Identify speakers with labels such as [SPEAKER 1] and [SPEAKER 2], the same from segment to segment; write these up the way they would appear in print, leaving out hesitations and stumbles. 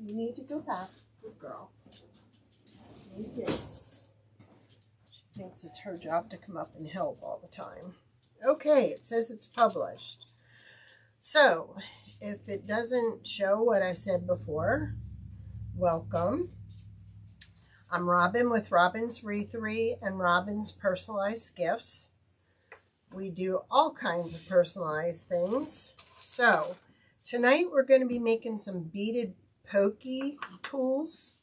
[SPEAKER 1] You need to go back. Good girl. You did. She thinks it's her job to come up and help all the time. Okay, it says it's published. So, if it doesn't show what I said before, welcome. I'm Robin with Robin's Wreathery and Robin's Personalized Gifts. We do all kinds of personalized things. So, tonight we're going to be making some beaded Pokey tools.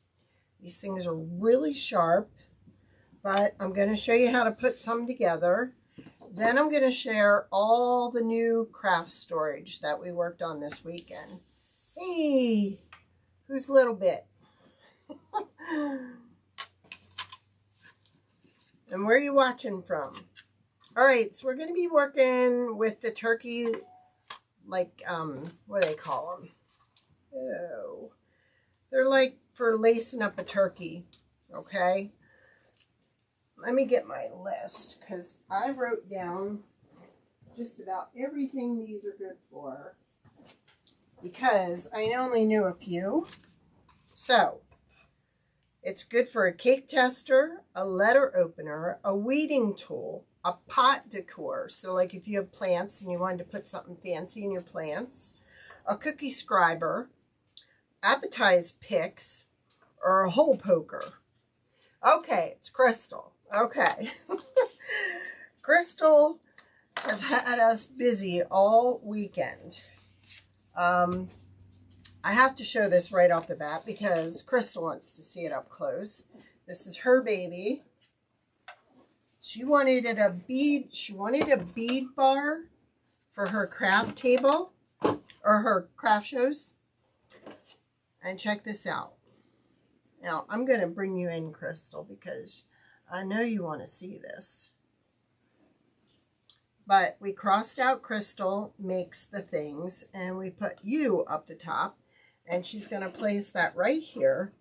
[SPEAKER 1] These things are really sharp, but I'm going to show you how to put some together. Then I'm going to share all the new craft storage that we worked on this weekend. Hey, who's Little Bit? And where are you watching from? All right, so we're going to be working with the turkey, like, what do they call them? Oh, they're like for lacing up a turkey, okay? Let me get my list, because I wrote down just about everything these are good for, because I only knew a few. So, it's good for a cake tester, a letter opener, a weeding tool, a pot decor. So like if you have plants and you wanted to put something fancy in your plants, a cookie scriber, appetize picks, or a hole poker. Okay, it's Crystal. Okay. Crystal has had us busy all weekend. I have to show this right off the bat because Crystal wants to see it up close. This is her baby. She wanted a bead bar for her craft table or her craft shows. And check this out. Now, I'm going to bring you in, Crystal, because I know you want to see this. But we crossed out Crystal makes the things, and we put you up the top. And she's going to place that right here.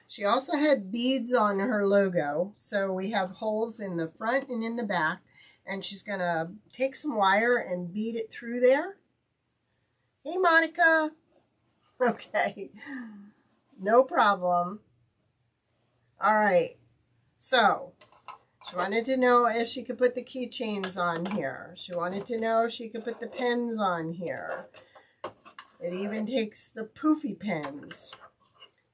[SPEAKER 1] She also had beads on her logo. So we have holes in the front and in the back. And she's going to take some wire and bead it through there. Hey, Monica. Okay. No problem. All right. So she wanted to know if she could put the keychains on here. She wanted to know if she could put the pens on here. It even takes the poofy pens.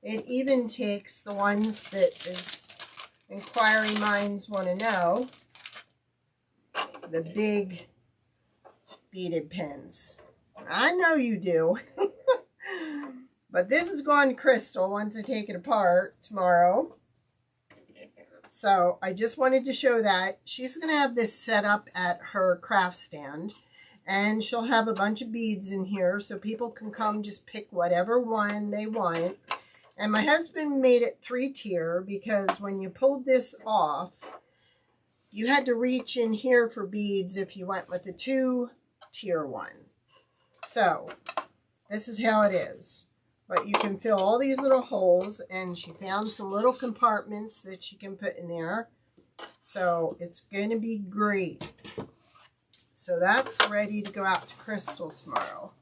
[SPEAKER 1] It even takes the ones that is inquiring minds want to know. The big beaded pens. I know you do. But this is going to Crystal once I take it apart tomorrow. So I just wanted to show that. She's going to have this set up at her craft stand. And she'll have a bunch of beads in here so people can come just pick whatever one they want. And my husband made it 3-tier because when you pulled this off, you had to reach in here for beads if you went with the 2-tier one. So this is how it is. But you can fill all these little holes, and she found some little compartments that she can put in there. So it's going to be great. So that's ready to go out to Crystal tomorrow.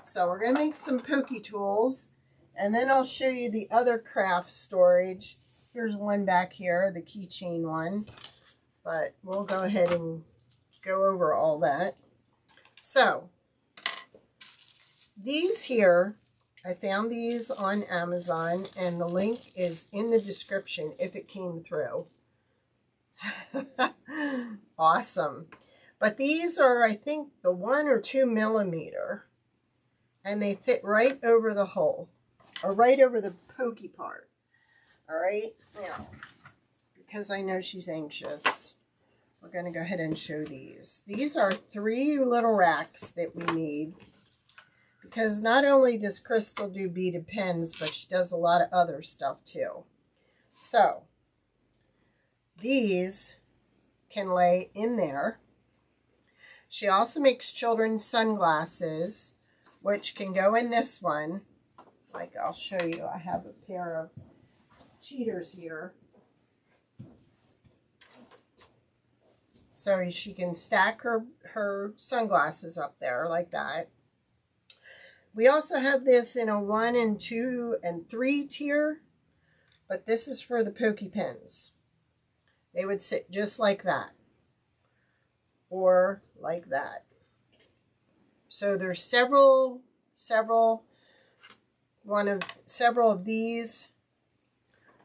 [SPEAKER 1] So we're going to make some Pokey tools, and then I'll show you the other craft storage. Here's one back here, the keychain one. But we'll go ahead and go over all that. So these here, I found these on Amazon, and the link is in the description if it came through. Awesome. But these are, I think, the 1 or 2 millimeter. And they fit right over the hole. Or right over the pokey part. Alright? Now, because I know she's anxious, we're going to go ahead and show these. These are 3 little racks that we made. Because not only does Crystal do beaded pens, but she does a lot of other stuff too. So, these can lay in there. She also makes children's sunglasses, which can go in this one. Like, I'll show you. I have a pair of cheaters here. So she can stack her sunglasses up there like that. We also have this in a 1 and 2 and 3 tier, but this is for the Pokey pins. They would sit just like that, or like that. So there's several of these.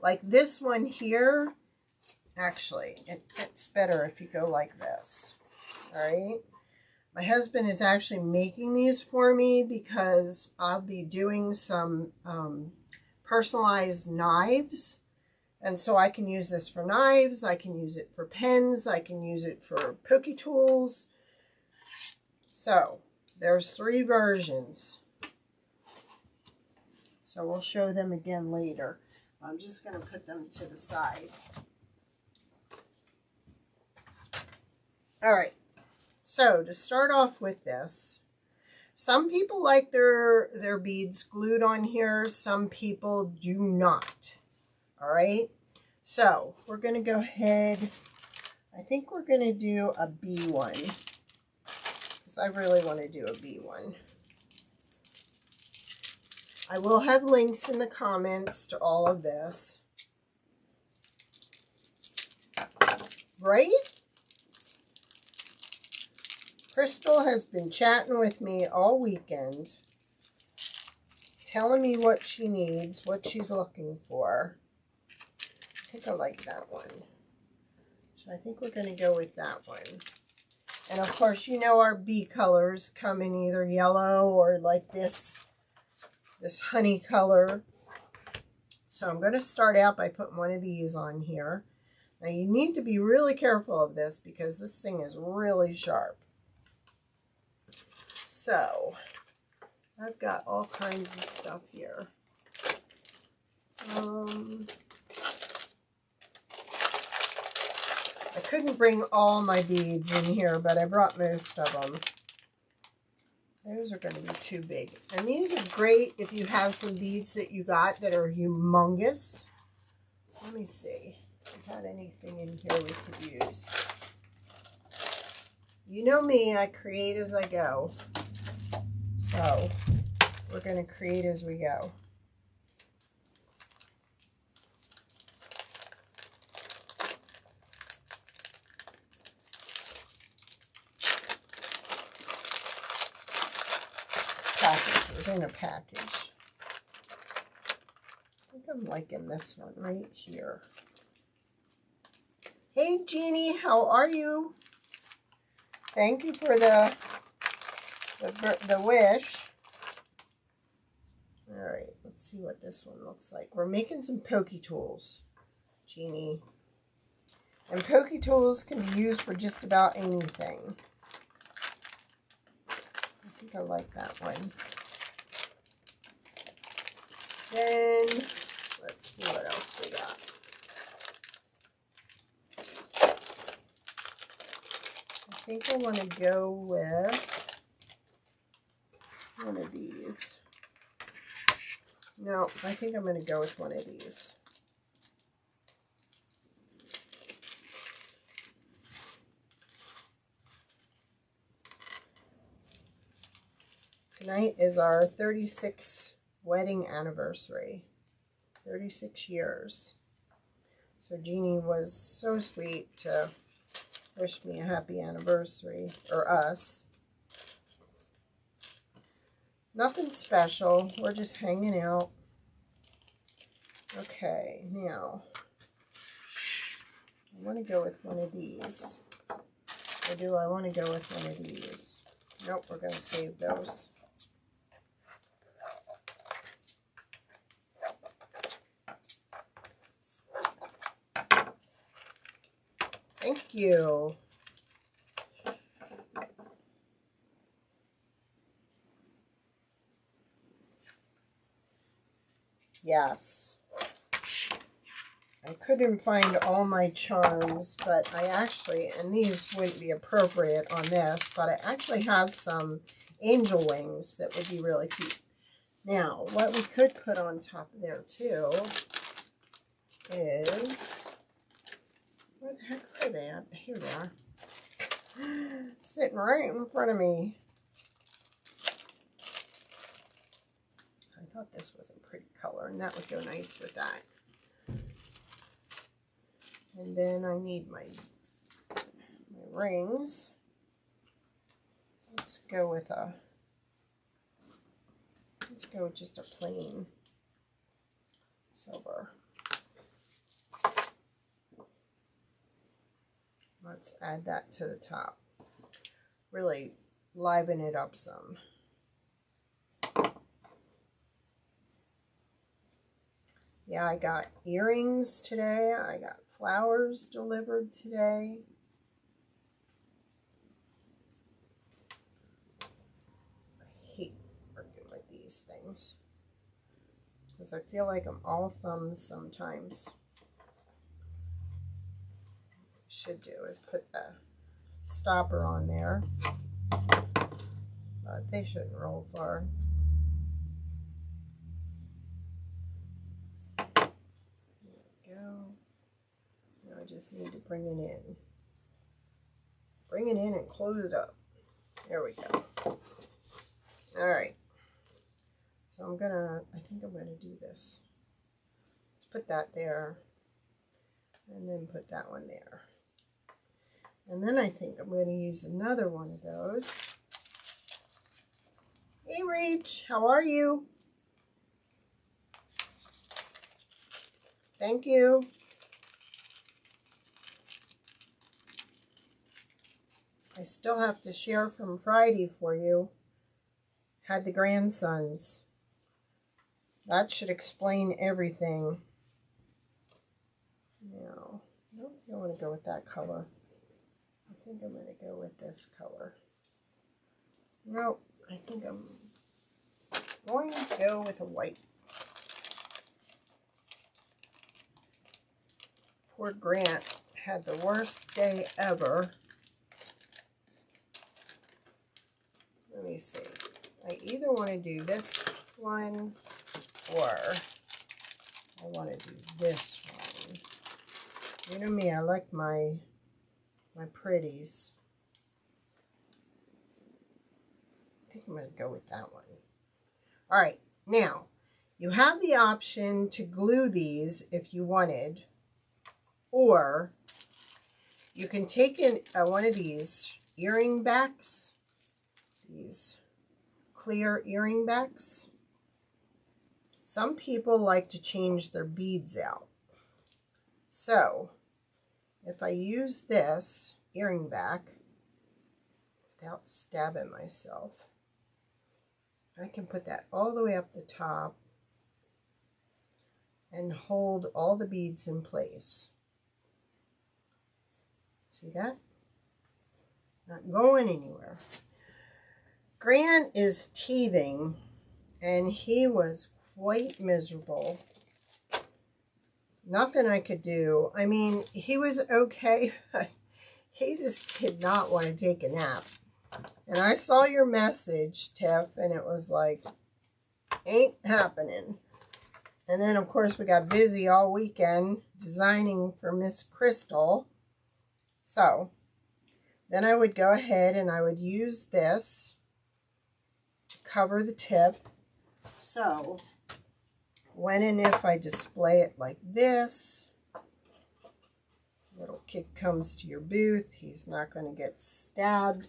[SPEAKER 1] Like this one here, actually, it's better if you go like this. All right. My husband is actually making these for me because I'll be doing some personalized knives. And so I can use this for knives, I can use it for pens, I can use it for Pokey tools. So there's 3 versions. So we'll show them again later. I'm just going to put them to the side. All right. So to start off with this, some people like their beads glued on here. Some people do not. All right. So we're going to go ahead. I think we're going to do a B one because I really want to do a B one. I will have links in the comments to all of this. Right? Crystal has been chatting with me all weekend, telling me what she needs, what she's looking for. I think I like that one. So I think we're going to go with that one. And of course, you know our B colors come in either yellow or like this honey color. So I'm going to start out by putting one of these on here. Now you need to be really careful of this because this thing is really sharp. So I've got all kinds of stuff here. I couldn't bring all my beads in here, but I brought most of them. Those are going to be too big. And these are great if you have some beads that you got that are humongous. Let me see if I had anything in here we could use. You know me, I create as I go. So we're going to create as we go. Package within a package. I think I'm liking this one right here. Hey Jeannie, how are you? Thank you for the wish. All right, let's see what this one looks like. We're making some Pokey tools, Jeannie. And Pokey tools can be used for just about anything. I think I like that one. Then, let's see what else we got. I think I want to go with one of these. No, I think I'm going to go with one of these. Tonight is our 36th wedding anniversary. 36 years. So Jeannie was so sweet to wish me a happy anniversary, or us. Nothing special. We're just hanging out. Okay, now I want to go with one of these. Or do I want to go with one of these? Nope, we're going to save those. Thank you. Yes. I couldn't find all my charms, but I actually, and these wouldn't be appropriate on this, but I actually have some angel wings that would be really cute. Now, what we could put on top of there too is, where the heck are they at? Here they are. Sitting right in front of me. thought this was a pretty color, and that would go nice with that. And then I need my rings. Let's go with just a plain silver. Let's add that to the top. Really liven it up some. Yeah, I got earrings today. I got flowers delivered today. I hate working with these things because I feel like I'm all thumbs sometimes. What I should do is put the stopper on there, but they shouldn't roll far. Now I just need to bring it in. Bring it in and close it up. There we go. All right. So I think I'm gonna do this. Let's put that there, and then put that one there. And then I think I'm gonna use another one of those. Hey, Reach, how are you? Thank you. I still have to share from Friday for you. Had the grandsons. That should explain everything. Now, I don't think I want to go with that color. I think I'm going to go with this color. Nope, I think I'm going to go with a white. Poor Grant had the worst day ever. Let me see. I either want to do this one or I want to do this one. You know me, I like my pretties. I think I'm going to go with that one. All right, now you have the option to glue these if you wanted, or you can take in one of these earring backs, these clear earring backs. Some people like to change their beads out. So if I use this earring back without stabbing myself, I can put that all the way up the top and hold all the beads in place. See that? Not going anywhere. Grant is teething, and he was quite miserable. Nothing I could do. I mean, he was okay, but he just did not want to take a nap. And I saw your message, Tiff, and it was like, ain't happening. And then, of course, we got busy all weekend designing for Miss Crystal. So then I would go ahead and I would use this to cover the tip. So when and if I display it like this, little kid comes to your booth, he's not going to get stabbed.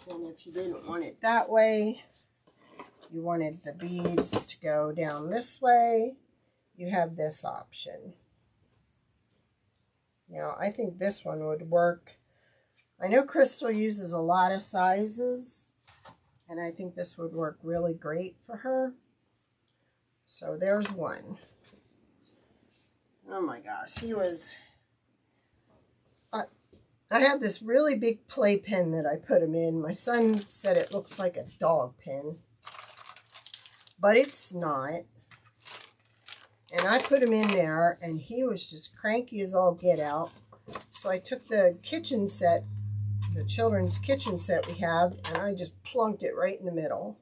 [SPEAKER 1] And if you didn't want it that way, you wanted the beads to go down this way, you have this option. Now, I think this one would work. I know Crystal uses a lot of sizes, and I think this would work really great for her. So there's one. Oh my gosh, he was... I have this really big playpen that I put him in. My son said it looks like a dog pen, but it's not. And I put him in there, and he was just cranky as all get out. So I took the kitchen set, the children's kitchen set we have, and I just plunked it right in the middle.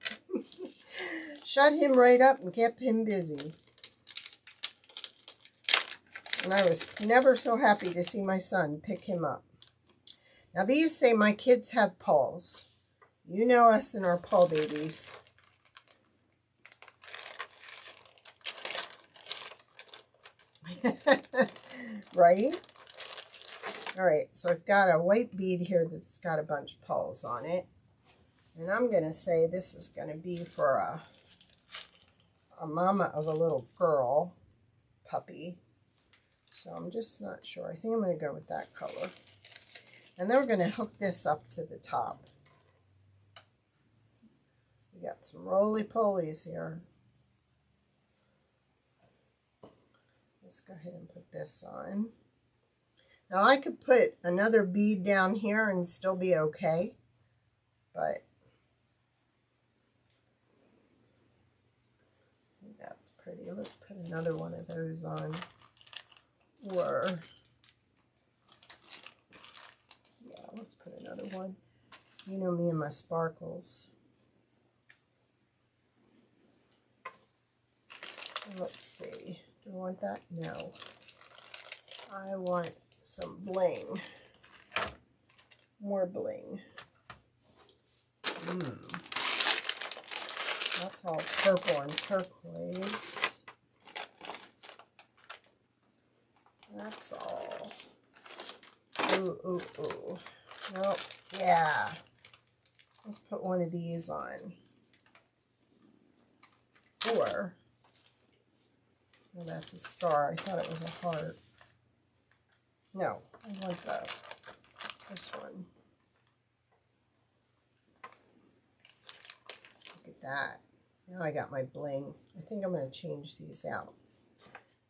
[SPEAKER 1] Shut him right up and kept him busy. And I was never so happy to see my son pick him up. Now these say my kids have paws. You know us and our paw babies. Right? All right, so I've got a white bead here that's got a bunch of pulls on it. And I'm going to say this is going to be for a mama of a little girl puppy. So I'm just not sure. I think I'm going to go with that color. And then we're going to hook this up to the top. We got some roly-polies here. Let's go ahead and put this on. Now I could put another bead down here and still be okay, but that's pretty. Let's put another one of those on. Or, yeah, let's put another one. You know me and my sparkles. Let's see. Do I want that? No. I want some bling. More bling. That's all purple and turquoise. That's all. Ooh, ooh, ooh. Nope. Yeah. Let's put one of these on. Or, oh, that's a star. I thought it was a heart. No, I want this one. Look at that. Now I got my bling. I think I'm going to change these out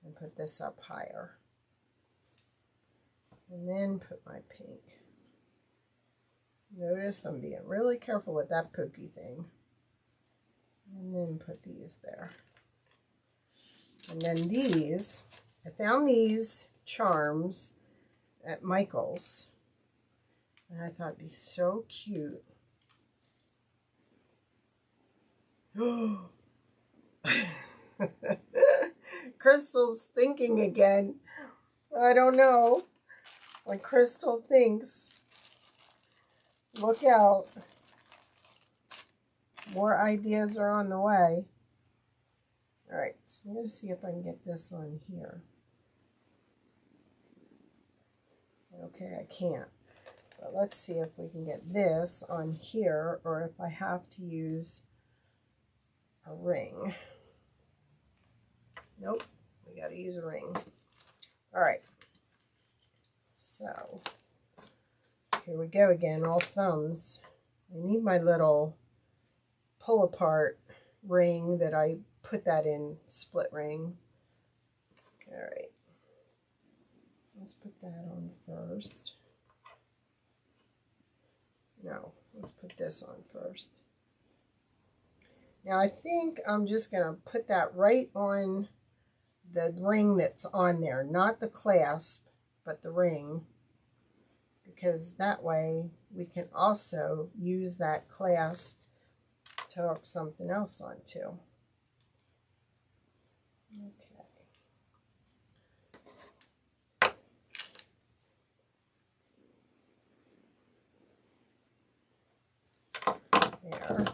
[SPEAKER 1] and put this up higher. And then put my pink. Notice I'm being really careful with that pokey thing. And then put these there. And then these, I found these charms at Michael's. And I thought it'd be so cute. Crystal's thinking again. I don't know. When Crystal thinks, look out. More ideas are on the way. All right, so I'm going to see if I can get this on here. Okay, I can't. But let's see if we can get this on here, or if I have to use a ring. Nope, we got to use a ring. All right. So, here we go again, all thumbs. I need my little pull-apart ring that I put that in split ring. All right. Let's put that on first. No, let's put this on first. Now, I think I'm just going to put that right on the ring that's on there, not the clasp, but the ring, because that way we can also use that clasp to hook something else onto. Okay. There. Let's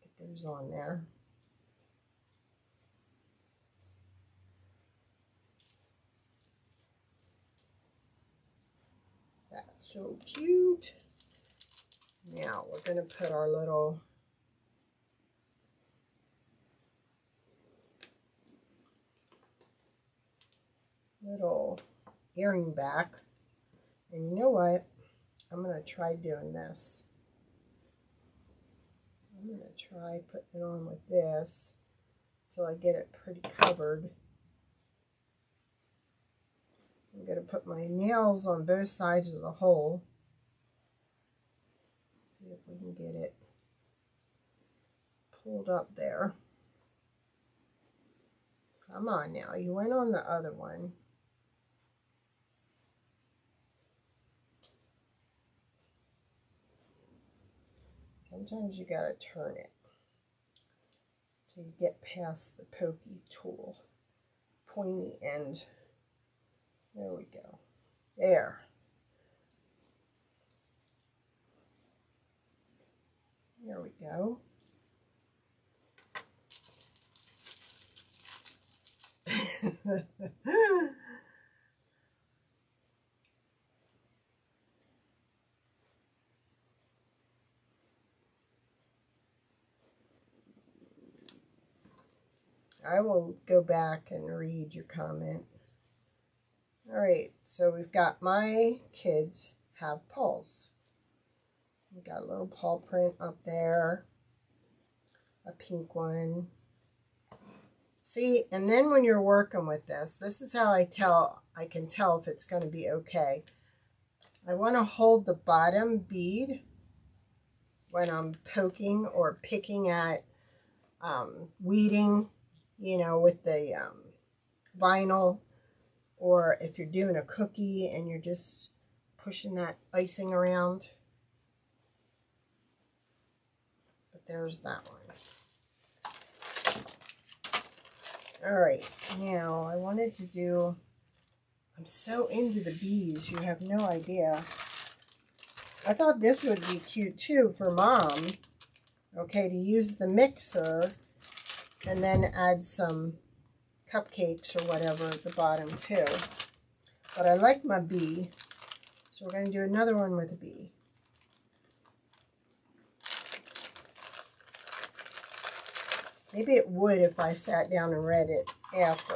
[SPEAKER 1] get those on there. So cute. Now we're going to put our little earring back. And you know what? I'm going to try doing this. I'm going to try putting it on with this until I get it pretty covered. I'm going to put my nails on both sides of the hole. See if we can get it pulled up there. Come on now, you went on the other one. Sometimes you got to turn it till you get past the pokey tool. Pointy end. There we go. There. There we go. I will go back and read your comment. All right, so we've got my kids have paws. We've got a little paw print up there, a pink one. See, and then when you're working with this, this is how I can tell if it's going to be okay. I want to hold the bottom bead when I'm poking or picking at weeding, you know, with the vinyl, or if you're doing a cookie and you're just pushing that icing around. But there's that one. All right, now I wanted to do, I'm so into the bees, you have no idea. I thought this would be cute too for Mom, okay, to use the mixer and then add some cupcakes or whatever at the bottom too. But I like my bee, so we're going to do another one with a bee. Maybe it would if I sat down and read it after.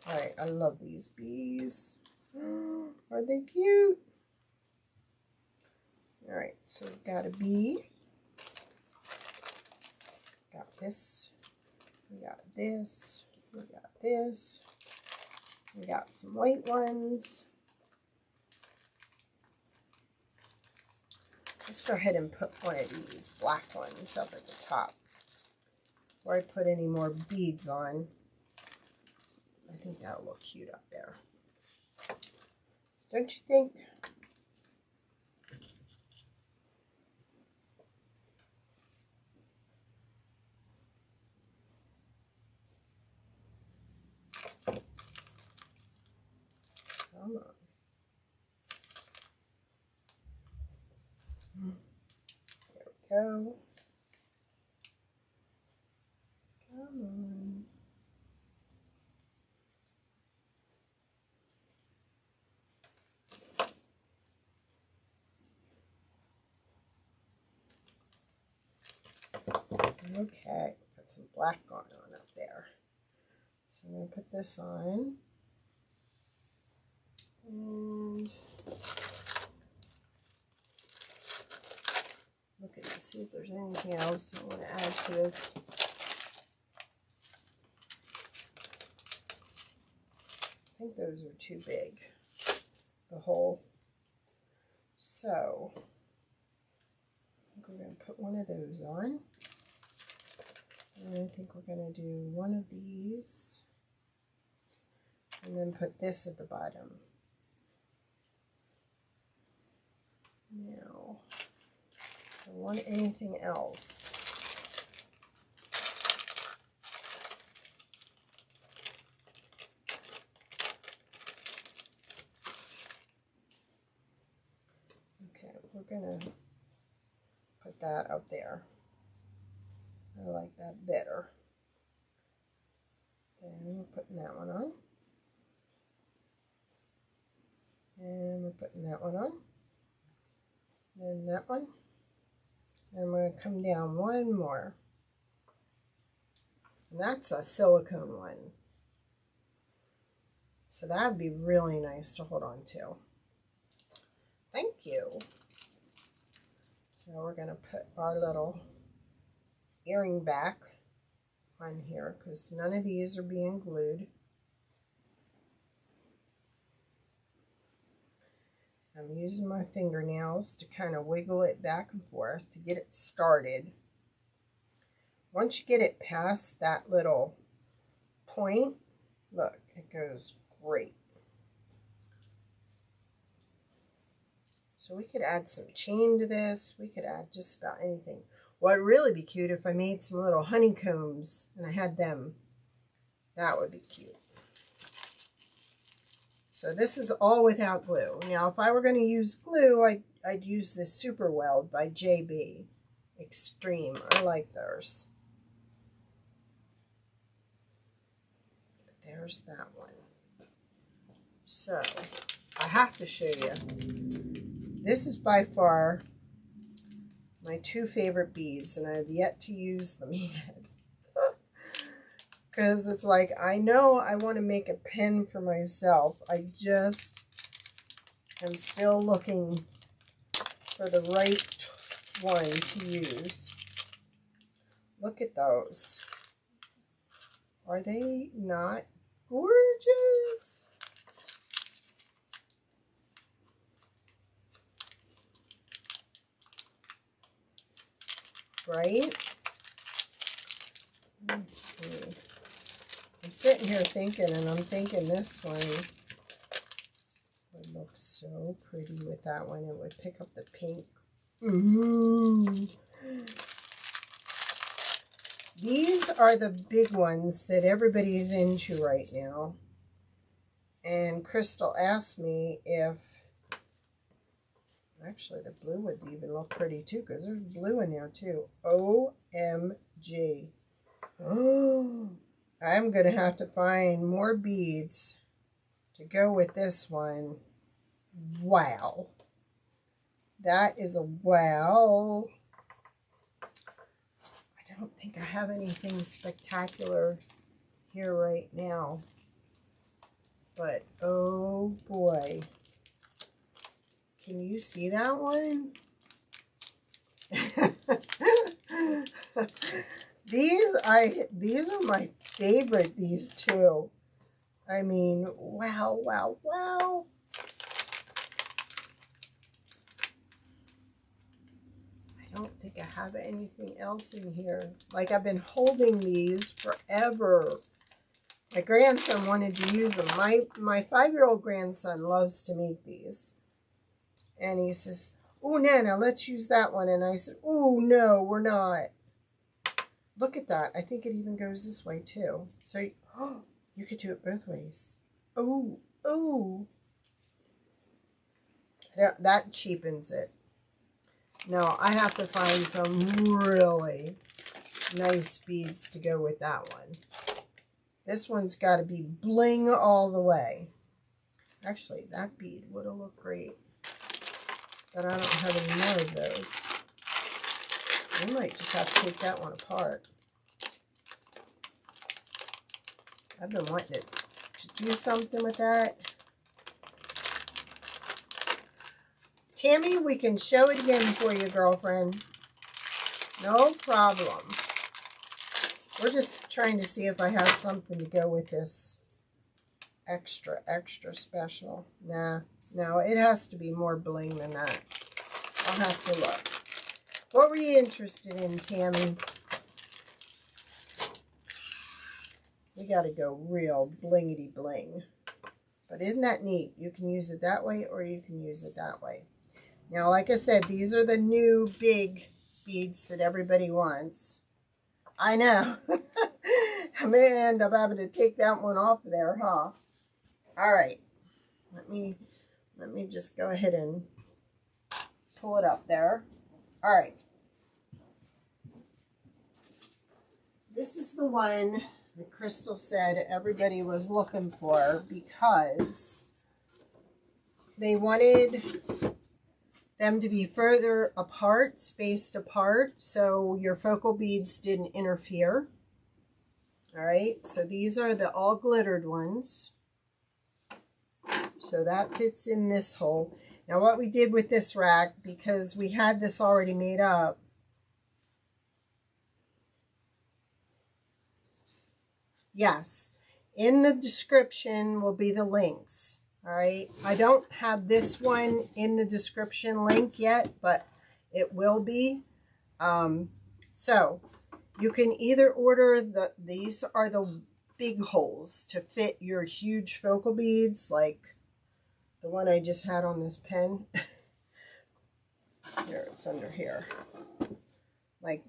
[SPEAKER 1] All right, I love these bees. Are they cute? All right, so we've got a bee. Got this. We got this. We got this. We got some white ones. Let's go ahead and put one of these black ones up at the top. Before I put any more beads on, I think that'll look cute up there. Don't you think? Come on. There we go. Come on. Okay, put some black going on up there. So I'm going to put this on. And look at this, see if there's anything else I want to add to this. I think those are too big, the hole. So I think we're going to put one of those on. And I think we're going to do one of these. And then put this at the bottom. Now, I don't want anything else. Okay, we're going to put that up there. I like that better. Then we're putting that one on. And we're putting that one on. Then that one. And I'm going to come down one more. And that's a silicone one. So that'd be really nice to hold on to. Thank you. So we're going to put our little earring back on here because none of these are being glued. I'm using my fingernails to kind of wiggle it back and forth to get it started. Once you get it past that little point, look, it goes great. So we could add some chain to this. We could add just about anything. Well, it'd really be cute if I made some little honeycombs and I had them. That would be cute. So this is all without glue. Now, if I were going to use glue, I'd use this Super Weld by JB Extreme. I like theirs. there's that one. So I have to show you. This is by far my 2 favorite beads, and I've yet to use them yet. Because it's like, I know I want to make a pen for myself. I just am still looking for the right one to use. Look at those. Are they not gorgeous? Right? Let's see. I'm sitting here thinking, and I'm thinking this one would look so pretty with that one. It would pick up the pink. Ooh. These are the big ones that everybody's into right now. And Crystal asked me if, actually the blue would even look pretty too, because there's blue in there too. OMG. Oh, I'm going to have to find more beads to go with this one. Wow. That is a wow. I don't think I have anything spectacular here right now. But, oh boy. Can you see that one? These are my favorite, these two. I mean, wow, wow, wow. I don't think I have anything else in here. Like, I've been holding these forever. My grandson wanted to use them. My 5-year-old grandson loves to make these. And he says, "Oh, Nana, let's use that one." And I said, "Oh, no, we're not." Look at that. I think it even goes this way, too. So, oh, you could do it both ways. Oh, oh. That cheapens it. No, I have to find some really nice beads to go with that one. This one's got to be bling all the way. Actually, that bead would have looked great. But I don't have any more of those. I might just have to take that one apart. I've been wanting to do something with that. Tammy, we can show it again for you, girlfriend. No problem. We're just trying to see if I have something to go with this extra special. Nah, no, it has to be more bling than that. I'll have to look. What were you interested in, Tammy? We got to go real blingity bling. But isn't that neat? You can use it that way or you can use it that way. Now, like I said, these are the new big beads that everybody wants. I know. I may end up having to take that one off of there, huh? All right. Let me just go ahead and pull it up there. All right. This is the one that Crystal said everybody was looking for because they wanted them to be further apart, spaced apart, so your focal beads didn't interfere. All right, so these are the all glittered ones. So that fits in this hole. Now what we did with this rack, because we had this already made up, yes, in the description will be the links. All right, I don't have this one in the description link yet, but it will be. So you can either order these are the big holes to fit your huge focal beads, like the one I just had on this pen. Here, it's under here. Like,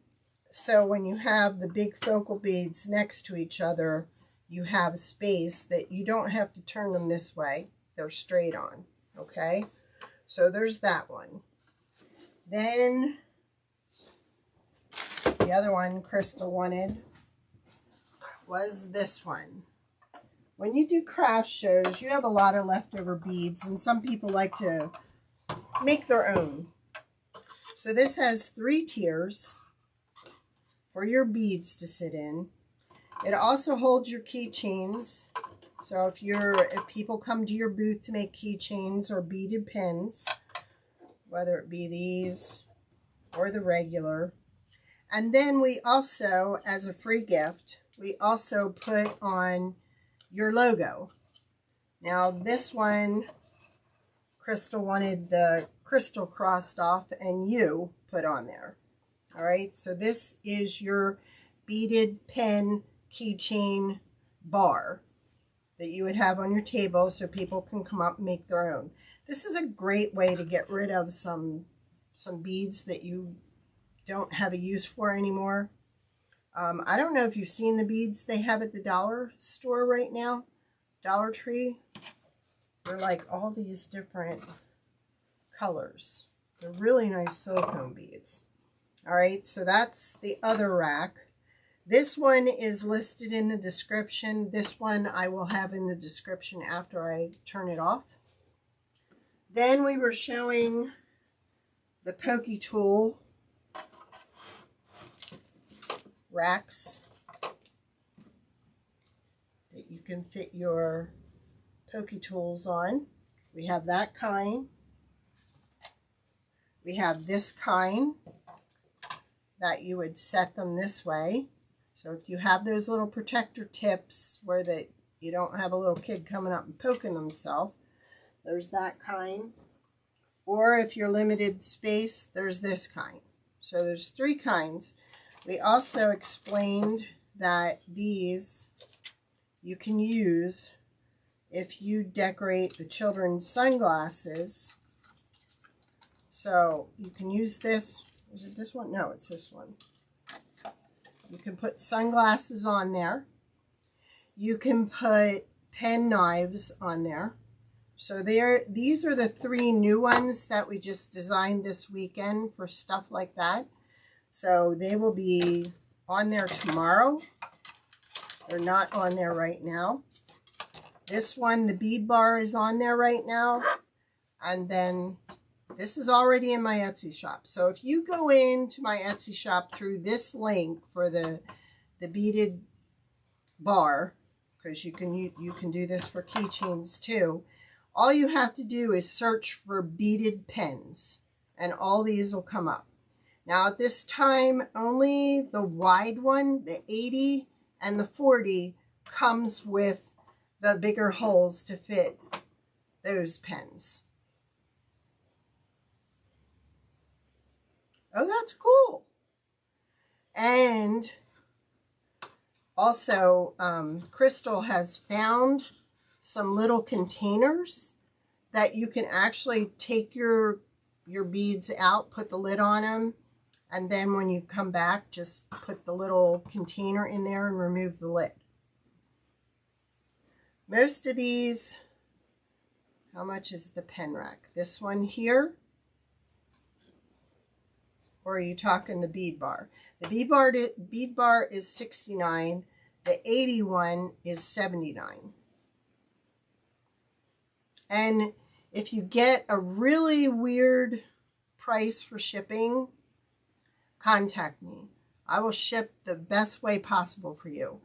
[SPEAKER 1] so when you have the big focal beads next to each other, you have space that you don't have to turn them this way. They're straight on, okay? So there's that one. Then the other one Crystal wanted was this one. when you do craft shows, you have a lot of leftover beads, and some people like to make their own. So this has 3 tiers for your beads to sit in. It also holds your keychains. So if people come to your booth to make keychains or beaded pins, whether it be these or the regular. And then we also, as a free gift, we also put on your logo. Now this one, Crystal wanted the crystal crossed off and you put on there. All right, so this is your beaded pen keychain bar that you would have on your table so people can come up and make their own. This is a great way to get rid of some beads that you don't have a use for anymore. I don't know if you've seen the beads they have at the dollar store right now, Dollar Tree. They're like all these different colors. They're really nice silicone beads. All right, so that's the other rack. This one is listed in the description. This one I will have in the description after I turn it off. Then we were showing the Pokey tool racks that you can fit your Pokey tools on. We have that kind. We have this kind that you would set them this way. So if you have those little protector tips where you don't have a little kid coming up and poking themselves, there's that kind. Or if you're limited space, there's this kind. So there's 3 kinds. We also explained that these you can use if you decorate the children's sunglasses. So you can use this. Is it this one? No, it's this one. You can put sunglasses on there. You can put pen knives on there. So these are the 3 new ones that we just designed this weekend for stuff like that. So they will be on there tomorrow. They're not on there right now. This one, the bead bar, is on there right now. And then this is already in my Etsy shop. So if you go into my Etsy shop through this link for the beaded bar, because you can do this for keychains too, all you have to do is search for beaded pens and all these will come up. Now at this time, only the wide one, the 80 and the 40, comes with the bigger holes to fit those pens. Oh, that's cool. And also, Crystal has found some little containers that you can actually take your beads out, put the lid on them, and then when you come back, just put the little container in there and remove the lid. Most of these, how much is the pen rack? This one here? Or are you talking the bead bar? The bead bar is $69. The 81 is $79. And if you get a really weird price for shipping, contact me. I will ship the best way possible for you.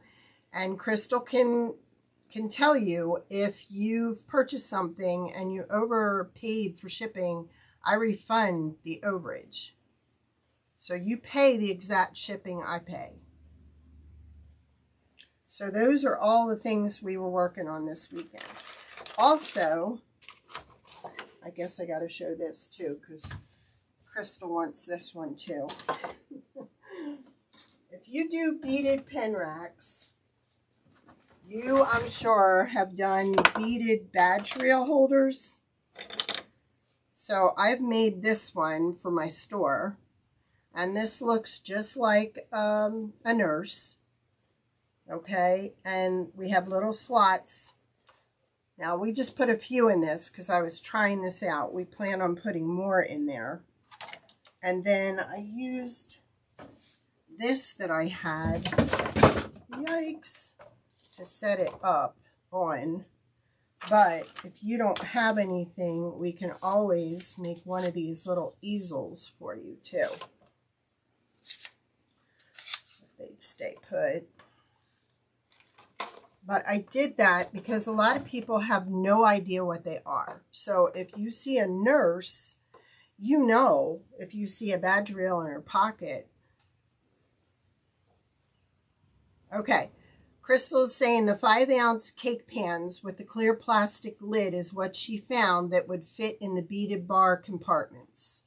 [SPEAKER 1] And Crystal can tell you if you've purchased something and you overpaid for shipping, I refund the overage. So you pay the exact shipping I pay. So those are all the things we were working on this weekend. Also, I guess I got to show this too because Crystal wants this one too. If you do beaded pen racks, you, I'm sure, have done beaded badge reel holders. So I've made this one for my store. And this looks just like a nurse. Okay, and we have little slots. Now we just put a few in this because I was trying this out. We plan on putting more in there. And then I used this that I had, yikes, to set it up on. But if you don't have anything, we can always make one of these little easels for you too. If they'd stay put. But I did that because a lot of people have no idea what they are. So if you see a nurse, you know, if you see a badge reel in her pocket. Okay. Crystal's saying the 5-ounce cake pans with the clear plastic lid is what she found that would fit in the beaded bar compartments.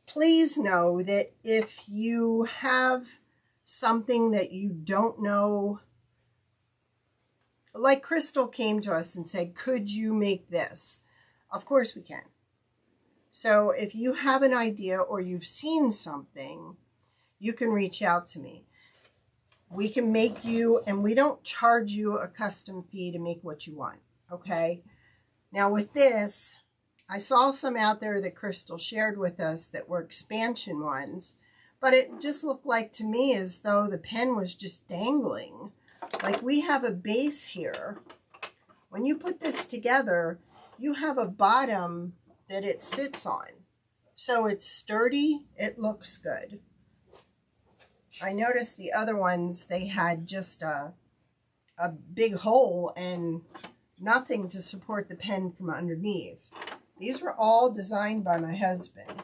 [SPEAKER 1] Please know that if you have something that you don't know, like Crystal came to us and said, could you make this? Of course we can. So if you have an idea or you've seen something, you can reach out to me. We can make you, and we don't charge you a custom fee to make what you want, okay? Now with this, I saw some out there that Crystal shared with us that were expansion ones, but it just looked like to me as though the pen was just dangling. Like we have a base here. When you put this together, you have a bottom that it sits on. So it's sturdy, it looks good. I noticed the other ones, they had just a big hole and nothing to support the pen from underneath. These were all designed by my husband.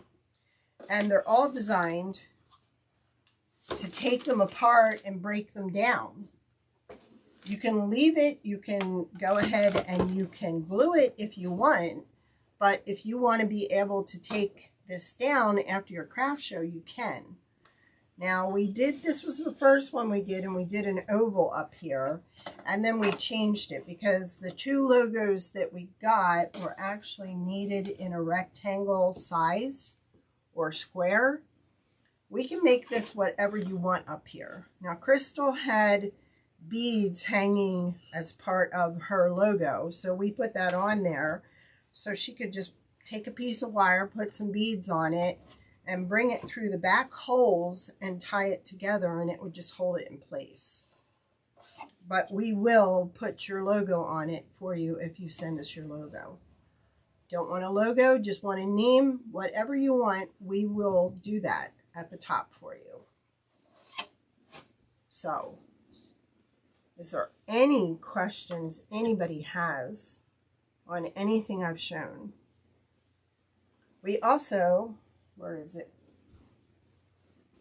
[SPEAKER 1] And they're all designed to take them apart and break them down. You can leave it, you can go ahead and you can glue it if you want. But if you want to be able to take this down after your craft show, you can. Now we did, this was the first one we did, and we did an oval up here, and then we changed it because the 2 logos that we got were actually needed in a rectangle size or square. We can make this whatever you want up here. Now Crystal had beads hanging as part of her logo, so we put that on there so she could just take a piece of wire, put some beads on it, and bring it through the back holes and tie it together, and it would just hold it in place. But we will put your logo on it for you if you send us your logo. Don't want a logo, just want a name, whatever you want, we will do that at the top for you. So, is there any questions anybody has on anything I've shown? We also, where is it?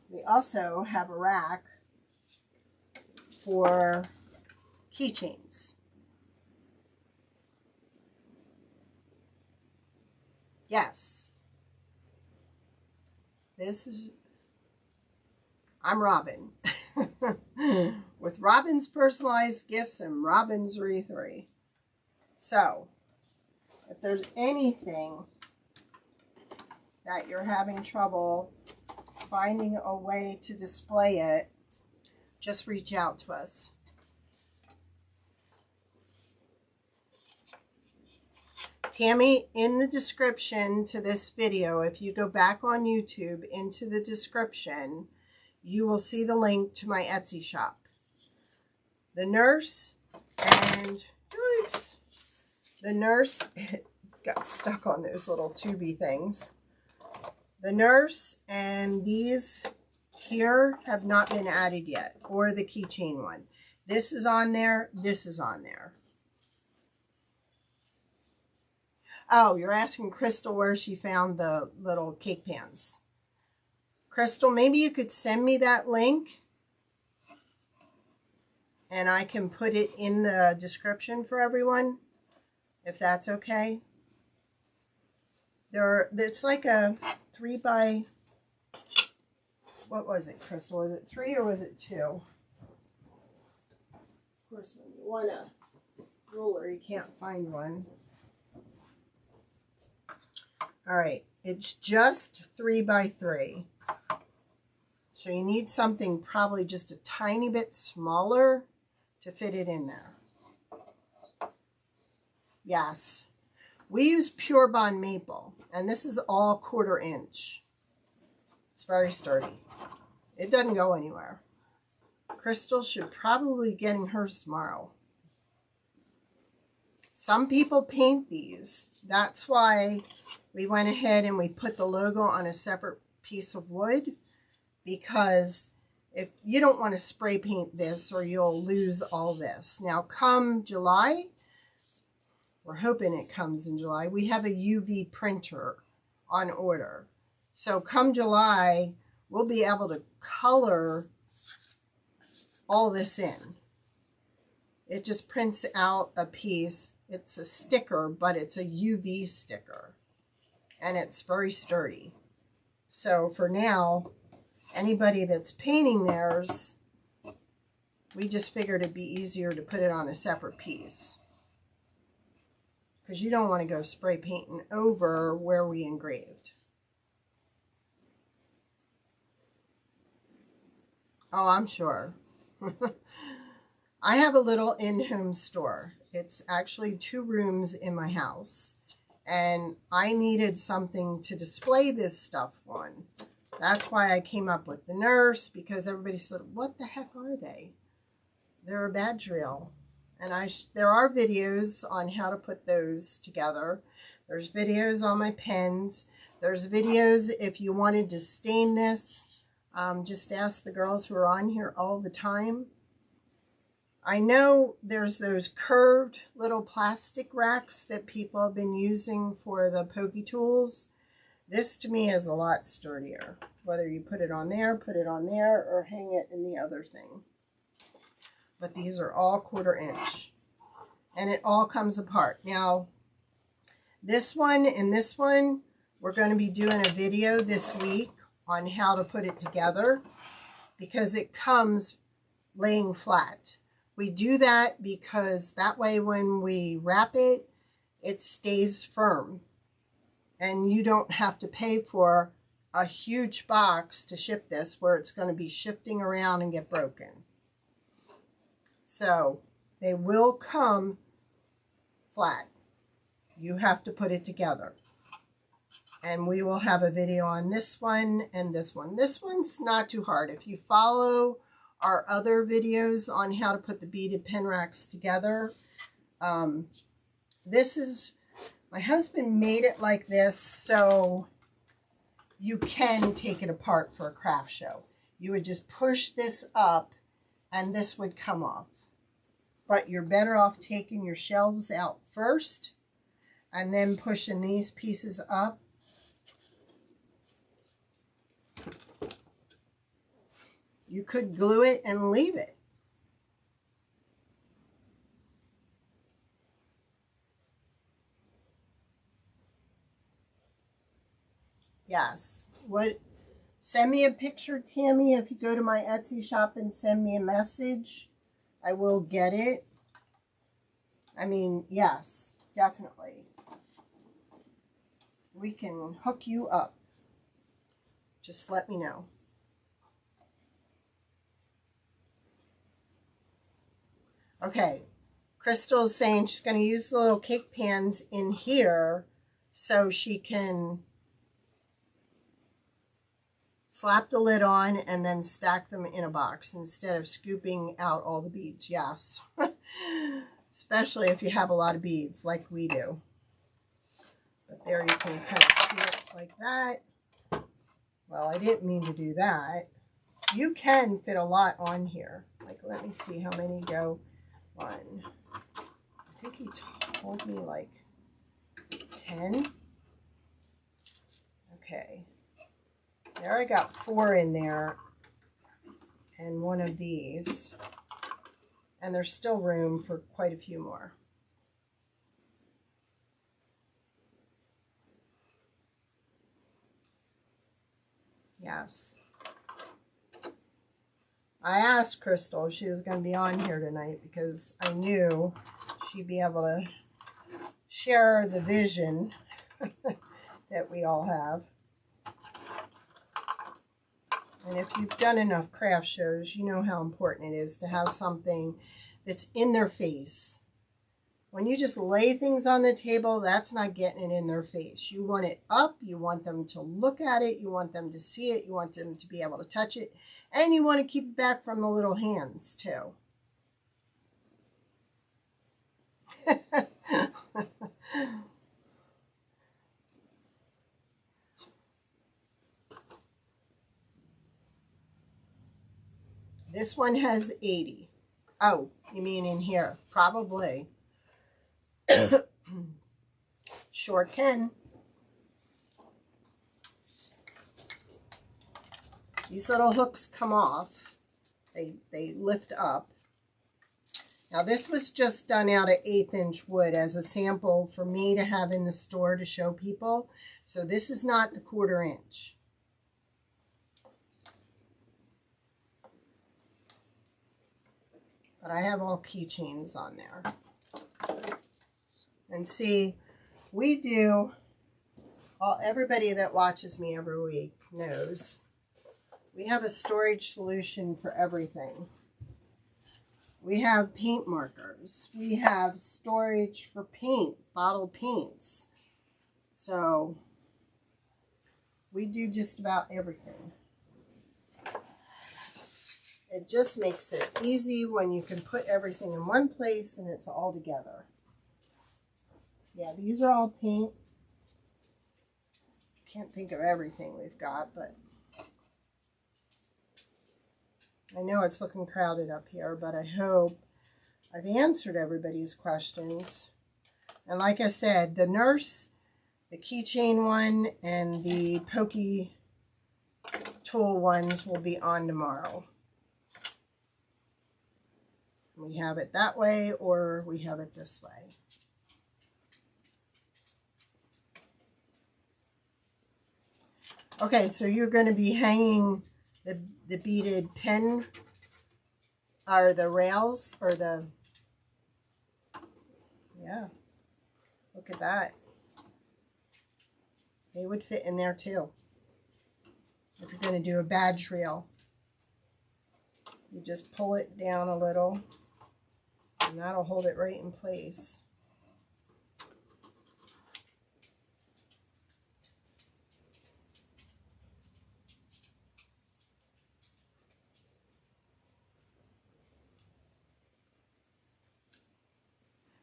[SPEAKER 1] We also have a rack for keychains. Yes. This is, I'm Robin. With Robin's Personalized Gifts and Robin's Wreathery. So, if there's anything that you're having trouble finding a way to display it, just reach out to us. Tammy, in the description to this video, if you go back on YouTube into the description, you will see the link to my Etsy shop. The nurse and, oops, the nurse got stuck on those little tubey things. The nurse and these here have not been added yet, or the keychain one. This is on there, this is on there. Oh, you're asking Crystal where she found the little cake pans. Crystal, maybe you could send me that link and I can put it in the description for everyone, if that's okay. It's like a 3 by, what was it, Crystal? Was it 3 or was it 2? Of course, when you want a ruler, you can't find one. All right, it's just 3 by 3. So you need something probably just a tiny bit smaller to fit it in there. Yes. We use Pure Bond Maple, and this is all 1/4 inch. It's very sturdy. It doesn't go anywhere. Crystal should probably be getting hers tomorrow. Some people paint these. That's why we went ahead and we put the logo on a separate piece of wood, because if you don't want to spray paint this or you'll lose all this. Now come July, we're hoping it comes in July, we have a UV printer on order. So come July, we'll be able to color all this in. It just prints out a piece. It's a sticker, but it's a UV sticker. And it's very sturdy. So for now, anybody that's painting theirs, we just figured it'd be easier to put it on a separate piece. Because you don't want to go spray painting over where we engraved. Oh, I'm sure. I have a little in-home store. It's actually 2 rooms in my house. And I needed something to display this stuff on. That's why I came up with the nurse, because everybody said, what the heck are they? They're a badge reel. And there are videos on how to put those together. There's videos on my pens. There's videos if you wanted to stain this. Just ask the girls who are on here all the time. I know there's those curved little plastic racks that people have been using for the Pokey tools. This to me is a lot sturdier. Whether you put it on there, or hang it in the other thing. But these are all 1/4 inch. And it all comes apart. Now, this one and this one, we're going to be doing a video this week on how to put it together, because it comes laying flat. We do that because that way when we wrap it, it stays firm. And you don't have to pay for a huge box to ship this where it's going to be shifting around and get broken. So they will come flat. You have to put it together. And we will have a video on this one and this one. This one's not too hard. If you follow our other videos on how to put the beaded pen racks together, this is, my husband made it like this so you can take it apart for a craft show. You would just push this up and this would come off. But you're better off taking your shelves out first and then pushing these pieces up. You could glue it and leave it. Yes. Send me a picture, Tammy, if you go to my Etsy shop and send me a message. I will get it. I mean, yes, definitely. We can hook you up. Just let me know. Okay, Crystal's saying she's going to use the little cake pans in here so she can slap the lid on and then stack them in a box instead of scooping out all the beads. Yes, especially if you have a lot of beads like we do. But there you can kind of see it like that. Well, I didn't mean to do that. You can fit a lot on here. Like, let me see how many go. 1. I think he told me like 10. Okay. There I got 4 in there. And 1 of these. And there's still room for quite a few more. Yes. I asked Crystal if she was going to be on here tonight because I knew she'd be able to share the vision that we all have. And if you've done enough craft shows, you know how important it is to have something that's in their face When you just lay things on the table, that's not getting it in their face. You want it up. You want them to look at it. You want them to see it. You want them to be able to touch it. And you want to keep it back from the little hands, too. This one has 80. Oh, you mean in here? Probably. Sure can. These little hooks come off. They lift up. Now this was just done out of 1/8" wood as a sample for me to have in the store to show people. So this is not the 1/4 inch. But I have all keychains on there. And see, we do, everybody that watches me every week knows, we have a storage solution for everything. We have paint markers. We have storage for paint, bottle paints. So we do just about everything. It just makes it easy when you can put everything in one place and it's all together. Yeah, these are all paint. Can't think of everything we've got, but I know it's looking crowded up here, but I hope I've answered everybody's questions. And like I said, the nurse, the keychain one, and the Pokey tool ones will be on tomorrow. We have it that way, or we have it this way. Okay, so you're going to be hanging the beaded pen, or the rails, or the, yeah, look at that. They would fit in there too. If you're going to do a badge rail, you just pull it down a little, and that'll hold it right in place.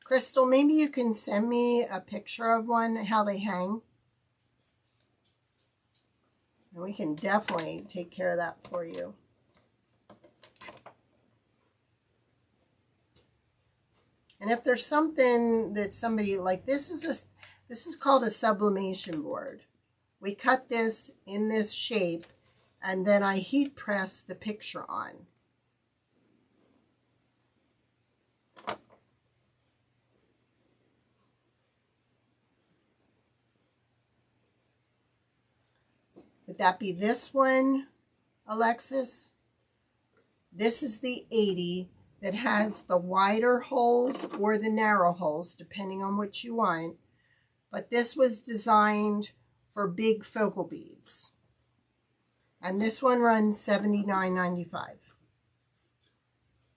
[SPEAKER 1] Crystal, maybe you can send me a picture of one, how they hang. And we can definitely take care of that for you. And if there's something that somebody, like this is called a sublimation board. We cut this in this shape, and then I heat press the picture on. Would that be this one, Alexis? This is the 80 that has the wider holes or the narrow holes, depending on what you want. But this was designed for big focal beads. And this one runs $79.95.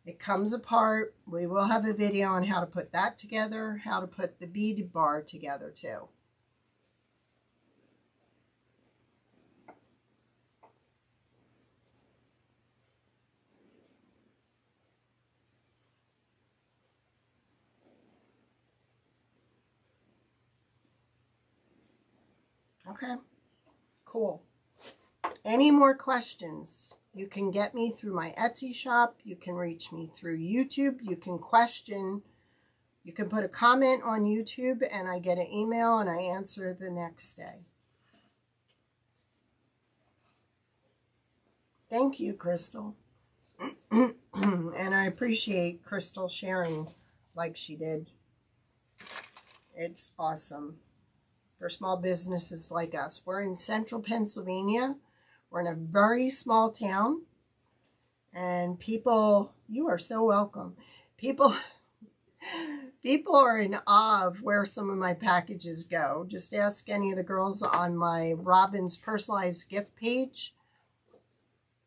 [SPEAKER 1] It comes apart. We will have a video on how to put that together, how to put the beaded bar together too. Okay, cool. Any more questions? You can get me through my Etsy shop. You can reach me through YouTube. You can question. You can put a comment on YouTube and I get an email and I answer the next day. Thank you, Crystal. And I appreciate Crystal sharing like she did. It's awesome. For small businesses like us. We're in central Pennsylvania. We're in a very small town. And people, you are so welcome. People are in awe of where some of my packages go. Just ask any of the girls on my Robin's personalized gift page.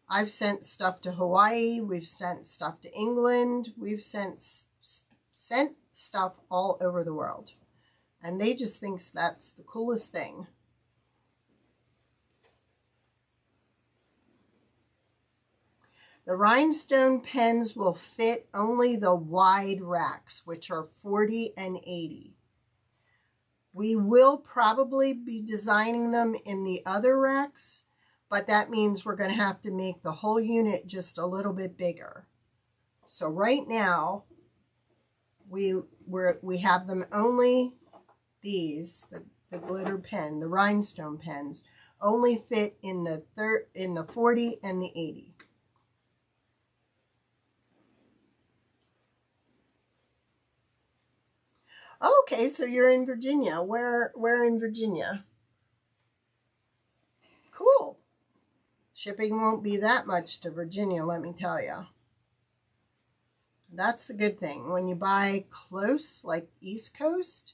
[SPEAKER 1] I've sent stuff to Hawaii. We've sent stuff to England. We've sent stuff all over the world. And they just think that's the coolest thing. The rhinestone pens will fit only the wide racks, which are 40 and 80. We will probably be designing them in the other racks, but that means we're going to have to make the whole unit just a little bit bigger. So right now, we have them only these, the glitter pen, the rhinestone pens, only fit in the 40 and the 80. Okay, so you're in Virginia. Where in Virginia? Cool. Shipping won't be that much to Virginia, let me tell you. That's the good thing. When you buy close, like East Coast,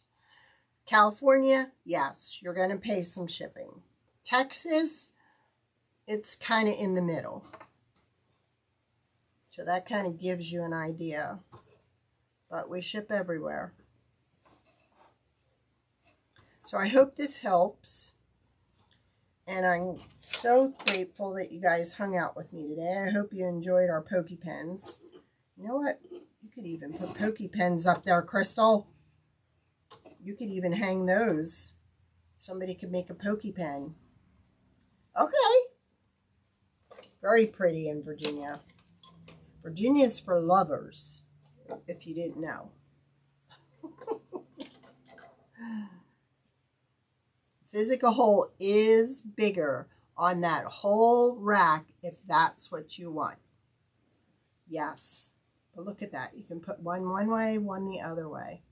[SPEAKER 1] California, yes, you're going to pay some shipping. Texas, it's kind of in the middle. So that kind of gives you an idea. But we ship everywhere. So I hope this helps. And I'm so grateful that you guys hung out with me today. I hope you enjoyed our Pokey pens. You know what? You could even put Pokey pens up there, Crystal. You could even hang those. Somebody could make a Pokey pen. Okay. Very pretty in Virginia. Virginia's for lovers, if you didn't know. Physical hole is bigger on that whole rack if that's what you want. Yes. But look at that. You can put one way, one the other way.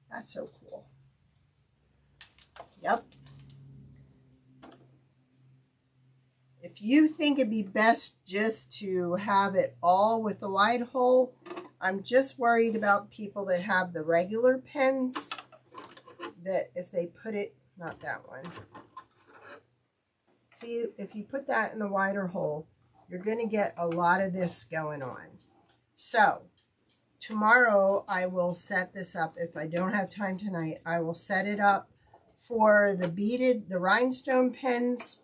[SPEAKER 1] That's so cool. Yep. If you think it'd be best just to have it all with the wide hole, I'm just worried about people that have the regular pens, that if they put it, not that one. See, if you put that in the wider hole, you're going to get a lot of this going on. So, tomorrow I will set this up. If I don't have time tonight, I will set it up for the beaded, the rhinestone pens.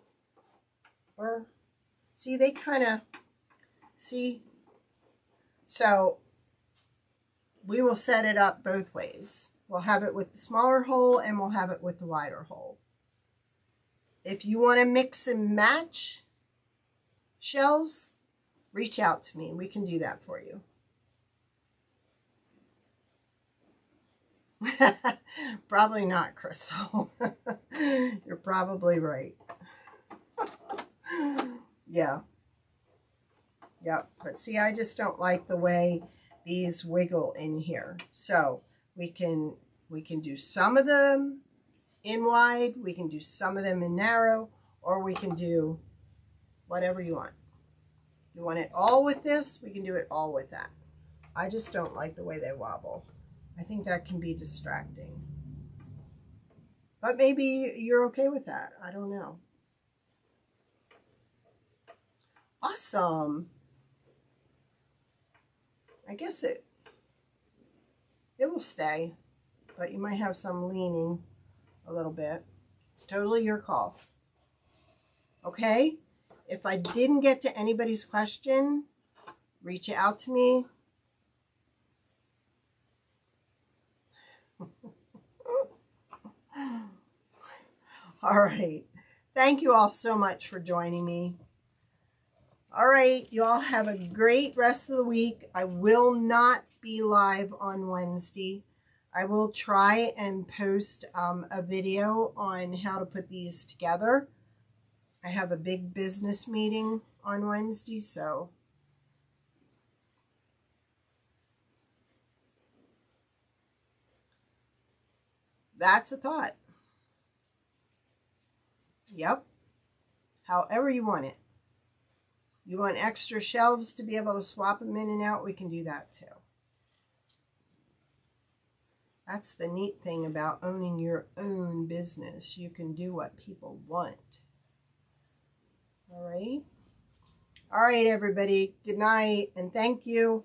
[SPEAKER 1] Or, see, they kind of, see? So, we will set it up both ways. We'll have it with the smaller hole and we'll have it with the wider hole. If you want to mix and match shelves, reach out to me. We can do that for you. Probably not, Crystal. You're probably right. Yeah. Yep. But see, I just don't like the way these wiggle in here. So we can do some of them in wide, we can do some of them in narrow, or we can do whatever you want. You want it all with this, we can do it all with that. I just don't like the way they wobble. I think that can be distracting. But maybe you're okay with that. I don't know. Awesome. I guess it will stay, but you might have some leaning a little bit. It's totally your call. Okay? If I didn't get to anybody's question, reach out to me. All right. Thank you all so much for joining me. All right. You all have a great rest of the week. I will not be live on Wednesday. I will try and post a video on how to put these together. I have a big business meeting on Wednesday, so that's a thought. Yep. However you want it. You want extra shelves to be able to swap them in and out, we can do that too. That's the neat thing about owning your own business. You can do what people want. All right. All right, everybody. Good night and thank you.